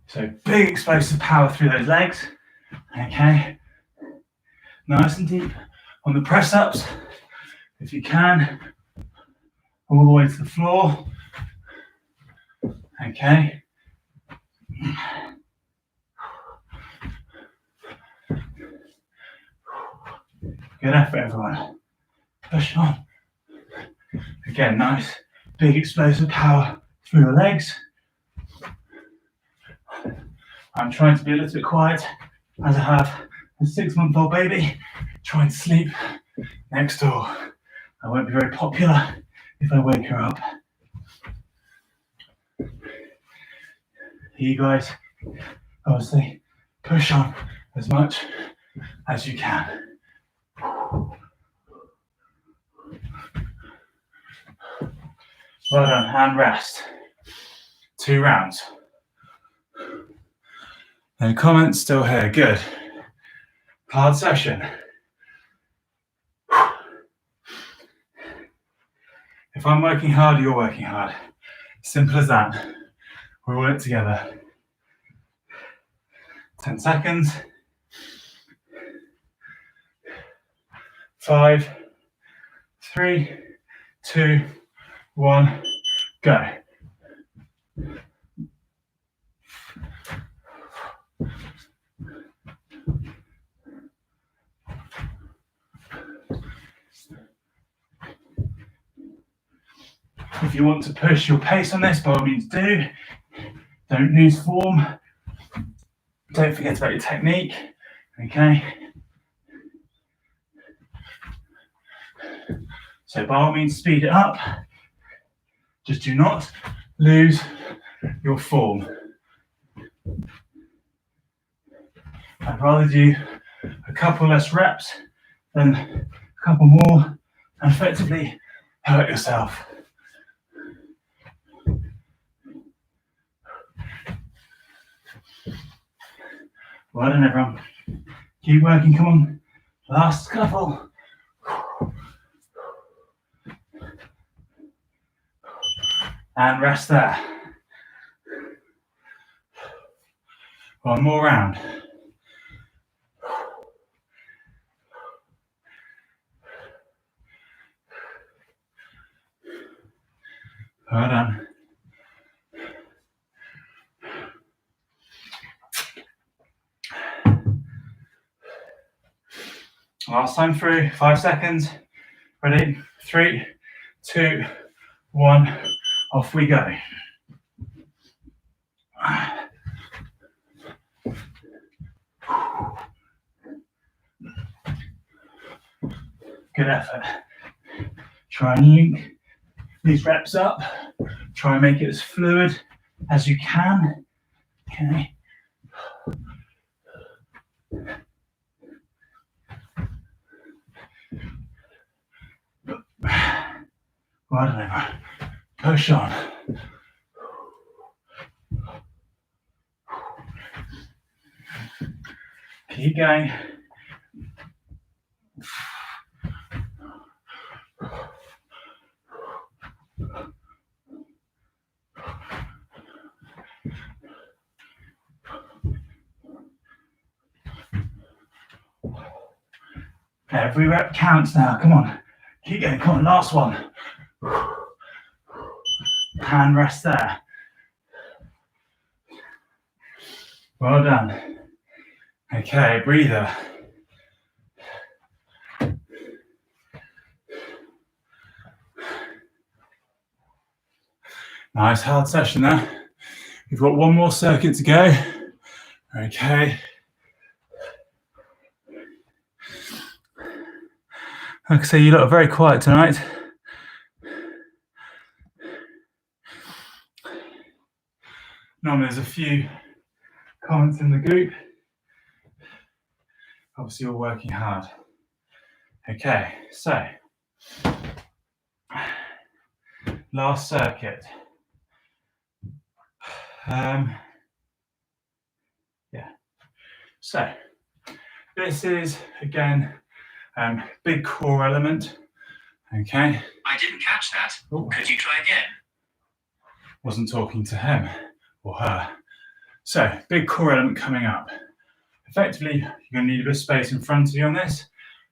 So big explosive power through those legs. Okay. Nice and deep on the press ups. If you can, all the way to the floor. Okay. Good effort, everyone. Push on. Again, nice, big explosive power through the legs. I'm trying to be a little bit quiet as I have a 6-month-old baby trying to sleep next door. I won't be very popular if I wake her up. You guys, obviously, push on as much as you can. Well done, and rest. 2 rounds. No comments, still here, good. Hard session. If I'm working hard, you're working hard. Simple as that. We're all in it together. 10 seconds. 5, 3, 2, 1, go. If you want to push your pace on this, by all means do. Don't lose form. Don't forget about your technique. Okay. So by all means, speed it up. Just do not lose your form. I'd rather do a couple less reps than a couple more and effectively hurt yourself. Well done, everyone. Keep working, come on. Last couple. And rest there. One more round. Well done. Last time through, 5 seconds. Ready? 3, 2, 1. Off we go. Good effort. Try and link these reps up. Try and make it as fluid as you can. Okay. Well done, everyone. Push on. Keep going. Every rep counts now. Come on. Keep going. Come on. Last one. Hand rest there. Well done. Okay, breather. Nice hard session there. We've got one more circuit to go. Okay. Like I say, you look very quiet tonight. Normally there's a few comments in the group. Obviously you're working hard. Okay, so last circuit. So this is again big core element. Okay. I didn't catch that. Ooh. Could you try again? Wasn't talking to him or her. So big core element coming up. Effectively, you're going to need a bit of space in front of you on this.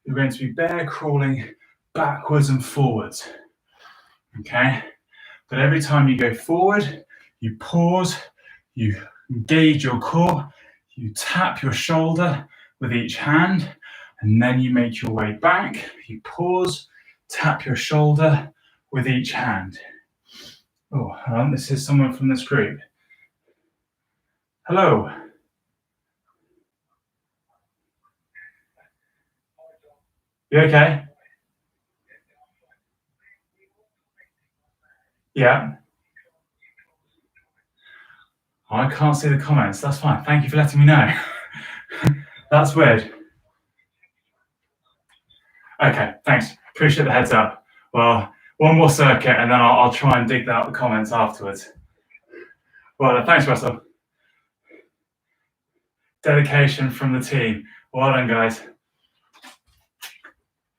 You're going to be bear crawling backwards and forwards. Okay. But every time you go forward, you pause, you engage your core, you tap your shoulder with each hand, and then you make your way back. You pause, tap your shoulder with each hand. Oh, hold on, this is someone from this group. Hello. You okay? Yeah. I can't see the comments. That's fine. Thank you for letting me know. That's weird. Okay, thanks. Appreciate the heads up. Well, one more circuit and then I'll try and dig out the comments afterwards. Well, thanks, Russell. Dedication from the team. Well done, guys.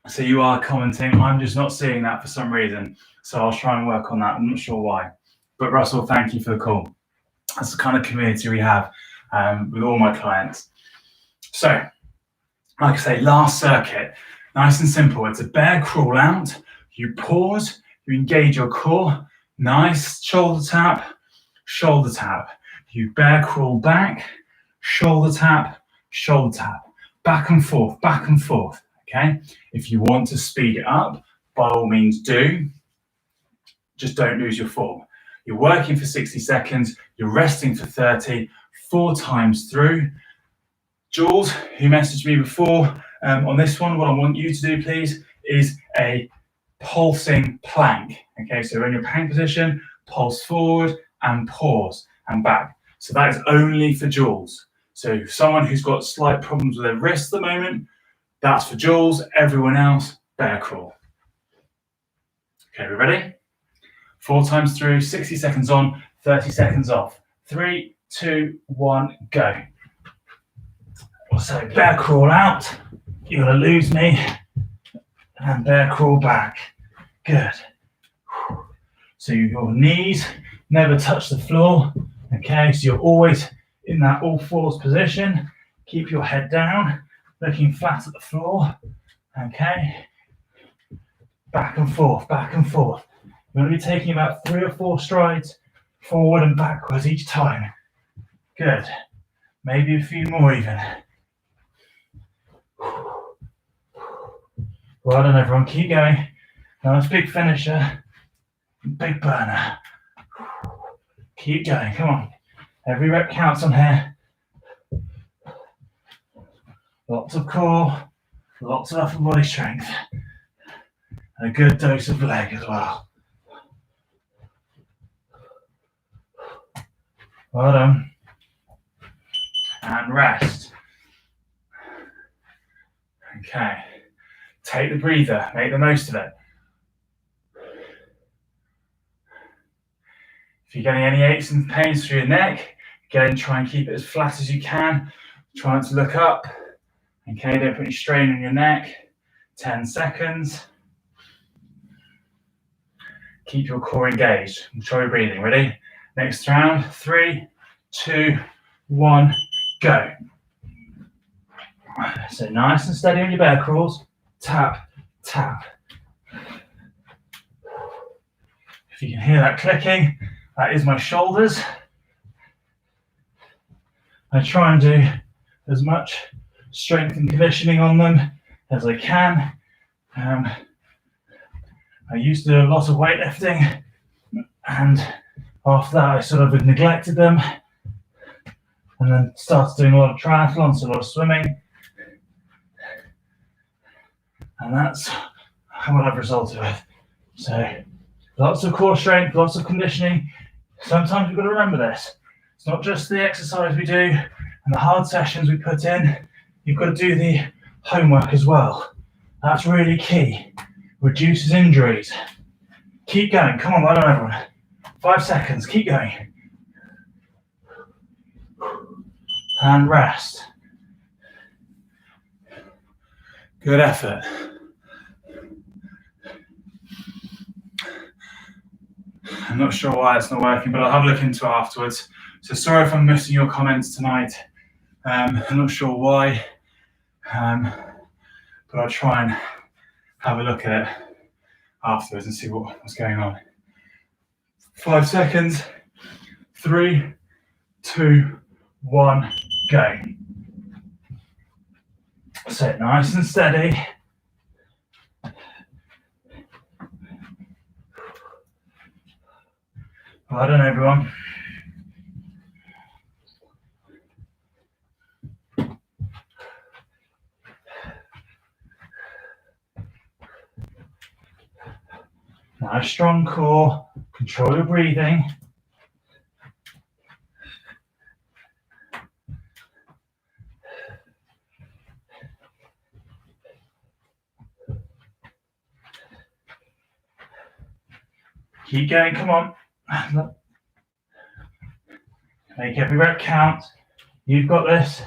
So you are commenting. I'm just not seeing that for some reason. So I'll try and work on that. I'm not sure why. But Russell, thank you for the call. That's the kind of community we have with all my clients. So, like I say, last circuit, nice and simple. It's a bear crawl out. You pause, you engage your core. Nice shoulder tap, shoulder tap. You bear crawl back, shoulder tap, back and forth, okay? If you want to speed it up, by all means do. Just don't lose your form. You're working for 60 seconds, you're resting for 30, 4 times through. Jules, who messaged me before on this one, what I want you to do, please, is a pulsing plank. Okay, so in your plank position, pulse forward and pause and back. So that is only for Jules. So someone who's got slight problems with their wrist at the moment, that's for Jules. Everyone else, bear crawl. Okay, we ready? 4 times through, 60 seconds on, 30 seconds off. 3, 2, 1, go. So bear crawl out, you're going to lose me, and bear crawl back. Good. So your knees never touch the floor. Okay, so you're always in that all fours position. Keep your head down, looking flat at the floor. Okay, back and forth, back and forth. You're going to be taking about 3 or 4 strides forward and backwards each time. Good. Maybe a few more even. Well done, everyone. Keep going. Nice big finisher. Big burner. Keep going. Come on. Every rep counts on here. Lots of core, lots of upper body strength, and a good dose of leg as well. Well done. And rest. Okay. Take the breather. Make the most of it. If you're getting any aches and pains through your neck, again, try and keep it as flat as you can. Try not to look up. Okay, don't put any strain on your neck. 10 seconds. Keep your core engaged. Control your breathing. Ready? Next round. 3, 2, 1, go. So nice and steady on your bear crawls. Tap, tap. If you can hear that clicking, that is my shoulders. I try and do as much strength and conditioning on them as I can. I used to do a lot of weightlifting, and after that I sort of neglected them, and then started doing a lot of triathlons, a lot of swimming, and that's what I've resulted with. So lots of core strength, lots of conditioning. Sometimes we've got to remember this. It's not just the exercise we do and the hard sessions we put in. You've got to do the homework as well. That's really key. Reduces injuries. Keep going. Come on, well done, everyone. 5 seconds. Keep going. And rest. Good effort. I'm not sure why it's not working, but I'll have a look into it afterwards. So sorry if I'm missing your comments tonight. I'm not sure why, but I'll try and have a look at it afterwards and see what's going on. 5 seconds. 3, 2, 1, go. Sit nice and steady. Well done, everyone. Nice strong core. Control your breathing. Keep going, come on. Make every rep count. You've got this.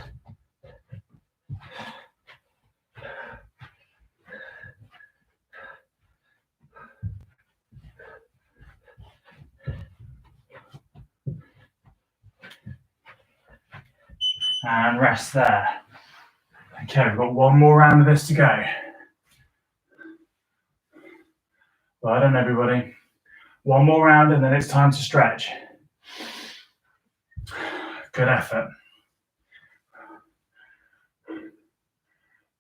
And rest there. Okay, we've got one more round of this to go. Well done, everybody. One more round and then it's time to stretch. Good effort.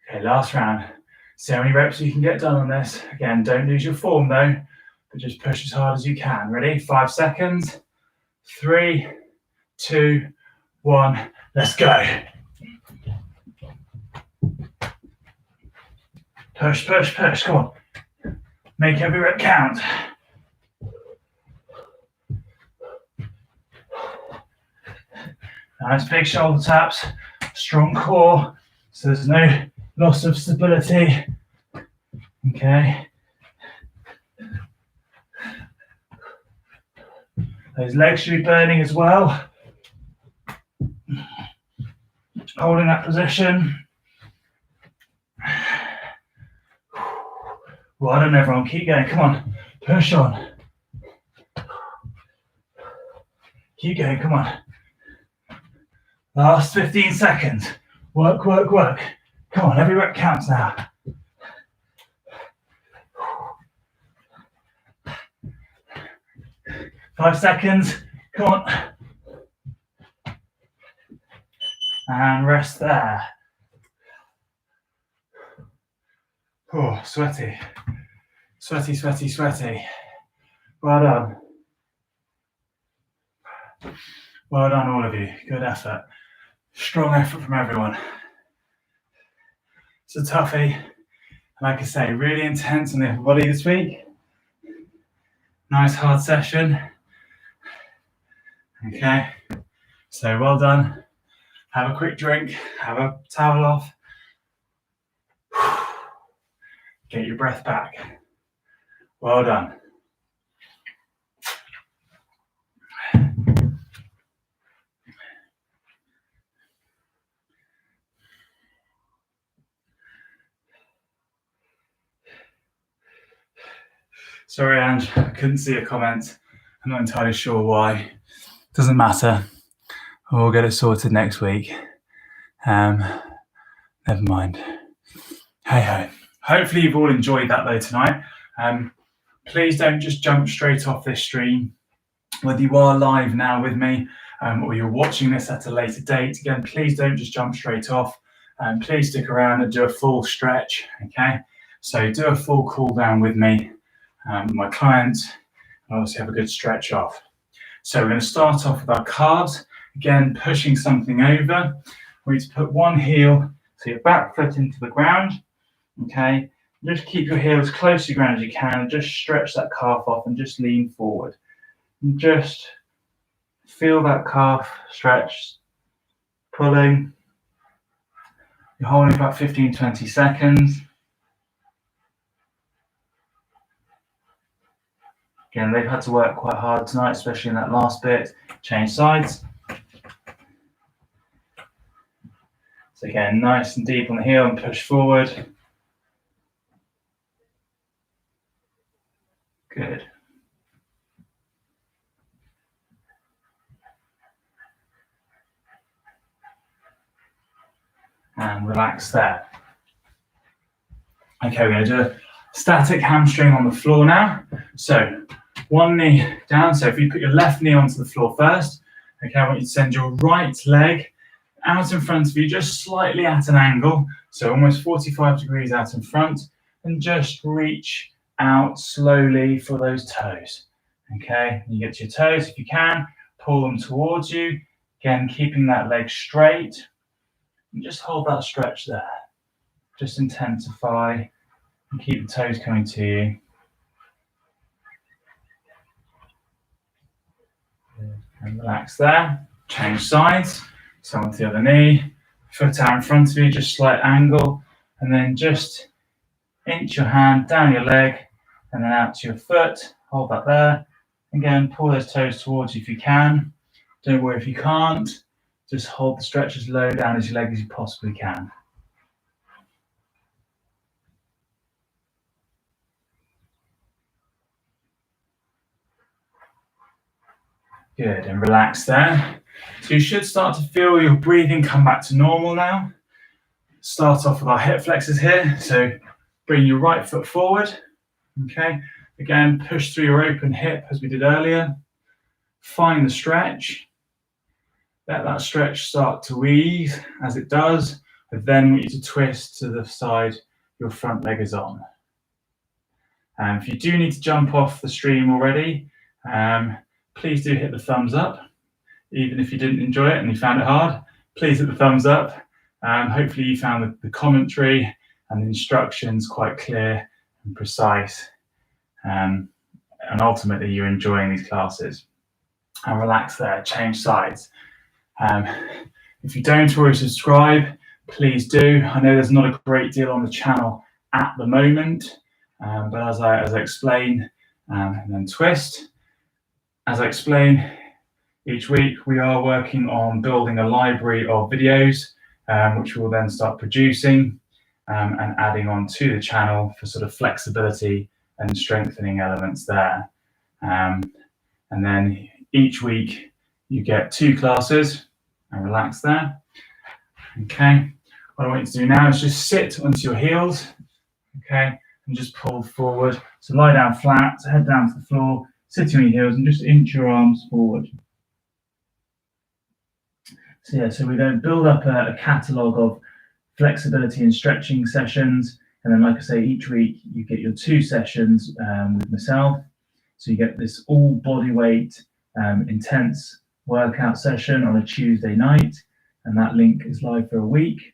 Okay, last round. See how many reps you can get done on this. Again, don't lose your form though, but just push as hard as you can. Ready? 5 seconds. 3, 2, 1. Let's go. Push, push, push. Come on. Make every rep count. Nice big shoulder taps, strong core, so there's no loss of stability. Okay. Those legs should be burning as well. Holding that position. Well done, everyone. Keep going. Come on. Push on. Keep going. Come on. Last 15 seconds. Work, work, work. Come on. Every rep counts now. Five seconds. Come on. And rest there. Oh, sweaty. Sweaty, sweaty, sweaty. Well done. Well done, all of you. Good effort. Strong effort from everyone. It's a toughie. Like I say, really intense on the upper body this week. Nice hard session. Okay. So well done. Have a quick drink. Have a towel off. Get your breath back. Well done. Sorry, Ange, I couldn't see a comment. I'm not entirely sure why. Doesn't matter. We'll get it sorted next week. Never mind. Hey ho. Hopefully you've all enjoyed that though tonight. Please don't just jump straight off this stream. Whether you are live now with me or you're watching this at a later date, again, please don't just jump straight off. Please stick around and do a full stretch, okay? So do a full cool down with me. My clients, and obviously have a good stretch off. So we're going to start off with our calves. Again, pushing something over. We need to put one heel, so your back foot into the ground. Okay, just keep your heels close to the ground as you can and just stretch that calf off and just lean forward. And just feel that calf stretch, pulling. You're holding about 15-20 seconds. Again, they've had to work quite hard tonight, especially in that last bit. Change sides. So again, nice and deep on the heel and push forward. Good. And relax there. Okay, we're going to do a static hamstring on the floor now. So one knee down. So if you put your left knee onto the floor first, okay, I want you to send your right leg out in front of you, just slightly at an angle. So almost 45 degrees out in front, and just reach out slowly for those toes. Okay, you get to your toes if you can, pull them towards you. Again, keeping that leg straight, and just hold that stretch there. Just intensify and keep the toes coming to you. And relax there. Change sides. So onto the other knee, foot out in front of you, just slight angle, and then just inch your hand down your leg and then out to your foot. Hold that there. Again, pull those toes towards you if you can. Don't worry if you can't. Just hold the stretch as low down as your leg as you possibly can. Good, and relax there. So you should start to feel your breathing come back to normal now. Start off with our hip flexors here. So bring your right foot forward. Okay, again, push through your open hip as we did earlier. Find the stretch. Let that stretch start to ease. As it does, I then want you to twist to the side your front leg is on. And if you do need to jump off the stream already, please do hit the thumbs up. Even if you didn't enjoy it and you found it hard, please hit the thumbs up. Hopefully you found the commentary and the instructions quite clear and precise. And ultimately you're enjoying these classes. And relax there, change sides. If you don't already subscribe, please do. I know there's not a great deal on the channel at the moment, but as I explain, and then twist, as I explain each week, we are working on building a library of videos which we'll then start producing and adding on to the channel for sort of flexibility and strengthening elements there. And then each week you get 2 classes, and relax there. Okay, what I want you to do now is just sit onto your heels, okay, and just pull forward. So lie down flat, head down to the floor, sit on your heels and just inch your arms forward. So yeah, so we then build up a catalogue of flexibility and stretching sessions. And then, like I say, each week you get your 2 sessions with myself. So you get this all body weight intense workout session on a Tuesday night. And that link is live for a week.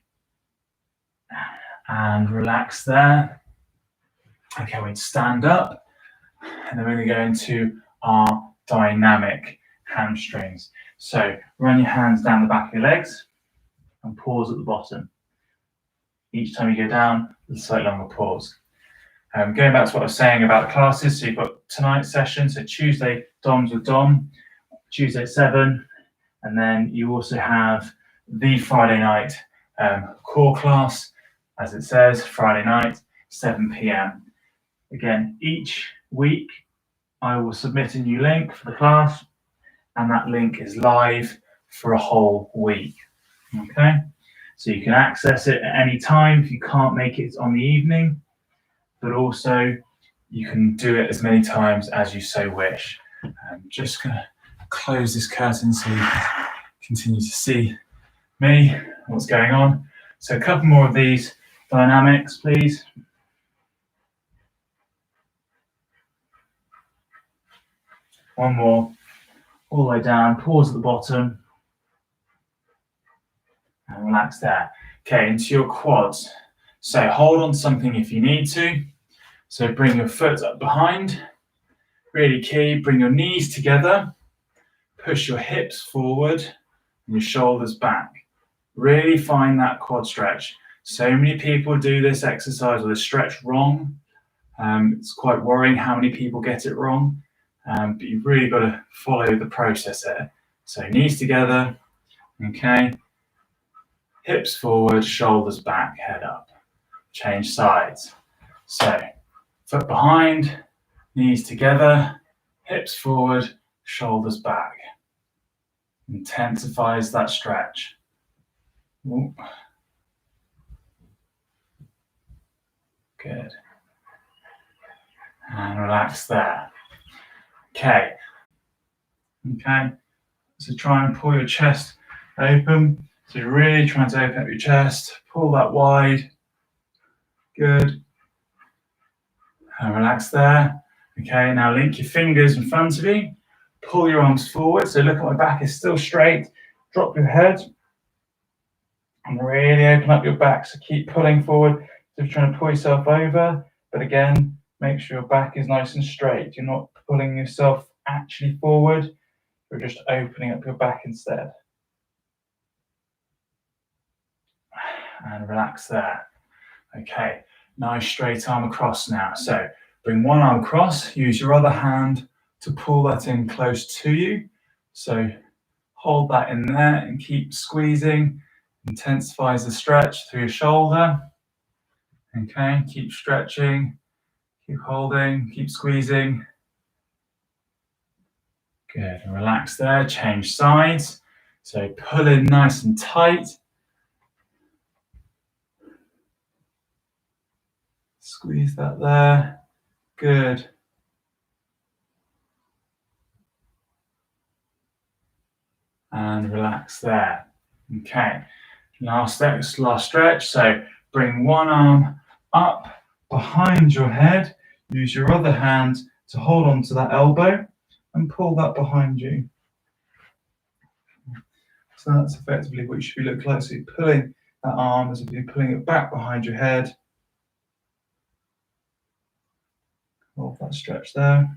And relax there. Okay, we stand up. And then we're going to go into our dynamic hamstrings. So run your hands down the back of your legs and pause at the bottom. Each time you go down, a slightly longer pause. Going back to what I was saying about the classes, so you've got tonight's session, so Tuesday, DOMS with Dom, Tuesday at 7, and then you also have the Friday night core class, as it says, Friday night, 7 p.m. Again, each week I will submit a new link for the class, and that link is live for a whole week. Okay, so you can access it at any time if you can't make it on the evening, but also you can do it as many times as you so wish. I'm just going to close this curtain so you continue to see me, what's going on. So a couple more of these dynamics, please. One more, all the way down, pause at the bottom, and relax there. Okay, into your quads. So hold on to something if you need to. So bring your foot up behind, really key, bring your knees together, push your hips forward and your shoulders back. Really find that quad stretch. So many people do this exercise or this stretch wrong. It's quite worrying how many people get it wrong, but you've really got to follow the process here. So knees together, okay, hips forward, shoulders back, head up. Change sides. So foot behind, knees together, hips forward, shoulders back. Intensifies that stretch. Ooh. Good. And relax there. Okay. Okay. So try and pull your chest open. So you're really trying to open up your chest. Pull that wide. Good. And relax there. Okay, now link your fingers in front of you. Pull your arms forward. So look at my back is still straight. Drop your head. And really open up your back. So keep pulling forward. So you're trying to pull yourself over. But again, make sure your back is nice and straight. You're not pulling yourself actually forward. You're just opening up your back instead. And relax there. Okay, nice straight arm across now. So bring one arm across, use your other hand to pull that in close to you. So hold that in there and keep squeezing. Intensifies the stretch through your shoulder. Okay, keep stretching, keep holding, keep squeezing. Good, and relax there, change sides. So pull in nice and tight. Squeeze that there. Good. And relax there. Okay. Last stretch. So bring one arm up behind your head. Use your other hand to hold on to that elbow and pull that behind you. So that's effectively what you should look like. So you're pulling that arm as if you're pulling it back behind your head. Hold that stretch there.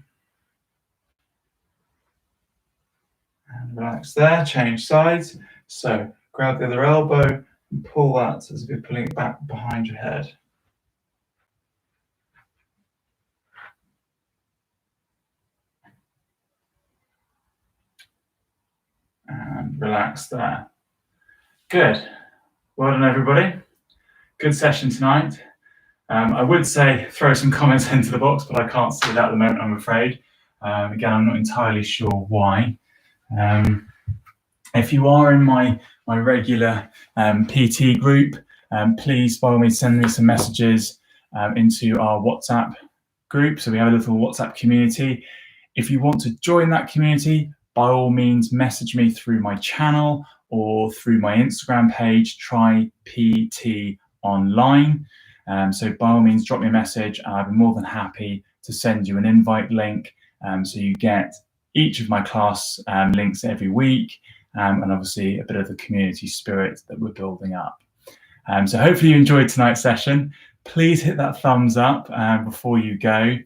And relax there, change sides. So grab the other elbow and pull that as if you're pulling it back behind your head. And relax there. Good. Well done, everybody. Good session tonight. I would say throw some comments into the box, but I can't see that at the moment, I'm afraid. Again, I'm not entirely sure why. If you are in my regular PT group, please by all means send me some messages into our WhatsApp group. So we have a little WhatsApp community. If you want to join that community, by all means message me through my channel or through my Instagram page, Try PT Online. So by all means drop me a message and I'll be more than happy to send you an invite link. So you get each of my class links every week, and obviously a bit of the community spirit that we're building up. So hopefully you enjoyed tonight's session. Please hit that thumbs up before you go.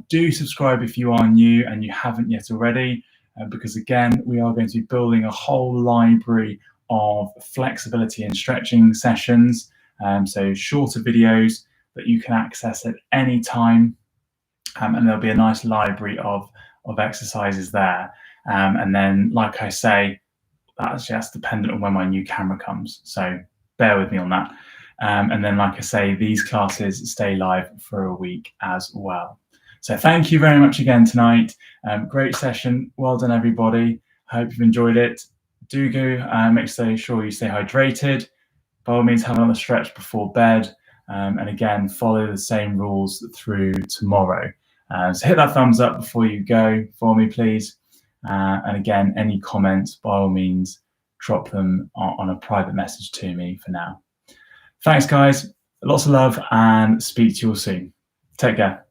Do subscribe if you are new and you haven't yet already, because again, we are going to be building a whole library of flexibility and stretching sessions. So shorter videos that you can access at any time. And there'll be a nice library of exercises there. And then, like I say, that's dependent on when my new camera comes. So bear with me on that. And then, like I say, these classes stay live for a week as well. So thank you very much again tonight. Great session. Well done, everybody. I hope you've enjoyed it. Do go make sure you stay hydrated. By all means, have another stretch before bed. And again, follow the same rules through tomorrow. So hit that thumbs up before you go for me, please. And again, any comments, by all means, drop them on a private message to me for now. Thanks, guys. Lots of love and speak to you all soon. Take care.